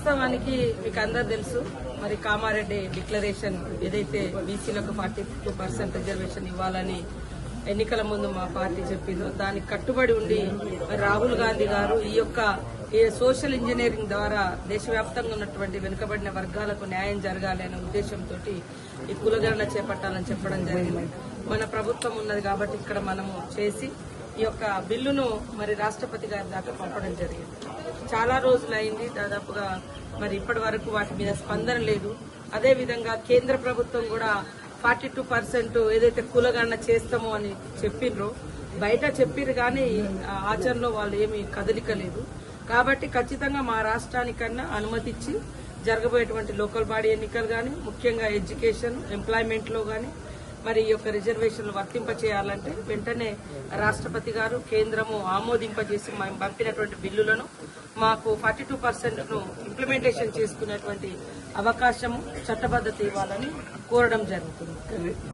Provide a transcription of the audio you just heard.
వాస్తవానికి మీకు అందరూ తెలుసు, మరి కామారెడ్డి డిక్లరేషన్ ఏదైతే బీసీలకు 42% రిజర్వేషన్ ఇవ్వాలని ఎన్నికల ముందు మా పార్టీ చెప్పిందో దానికి కట్టుబడి ఉండి మరి రాహుల్ గాంధీ గారు ఈ యొక్క సోషల్ ఇంజనీరింగ్ ద్వారా దేశవ్యాప్తంగా ఉన్నటువంటి వెనుకబడిన వర్గాలకు న్యాయం జరగాలి అనే ఉద్దేశంతో ఈ కులగణన చేపట్టాలని చెప్పడం జరిగింది. మన ప్రభుత్వం ఉన్నది కాబట్టి ఇక్కడ మనము చేసి ఈ యొక్క బిల్లును మరి రాష్ట్రపతి గారి దాకా పంపడం జరిగింది. చాలా రోజులైంది, దాదాపుగా మరి ఇప్పటి వరకు వాటి మీద స్పందన లేదు. అదేవిధంగా కేంద్ర ప్రభుత్వం కూడా 42% ఏదైతే కులగణన చేస్తామో అని చెప్పిండ్రో బయట చెప్పిర్రు కానీ ఆచరణలో వాళ్ళు ఏమీ కదలిక లేదు. కాబట్టి ఖచ్చితంగా మా రాష్ట్రానికన్నా అనుమతి ఇచ్చి జరగబోయేటువంటి లోకల్ బాడీ ఎన్నికలు కానీ, ముఖ్యంగా ఎడ్యుకేషన్, ఎంప్లాయ్మెంట్ లో కానీ మరి ఈ యొక్క రిజర్వేషన్లు వర్తింపచేయాలంటే వెంటనే రాష్ట్రపతి గారు కేంద్రము ఆమోదింపజేసి మేము పంపినటువంటి బిల్లులను మాకు 42%ను ఇంప్లిమెంటేషన్ చేసుకునేటువంటి అవకాశము, చట్టబద్ధత ఇవ్వాలని కోరడం జరుగుతుంది.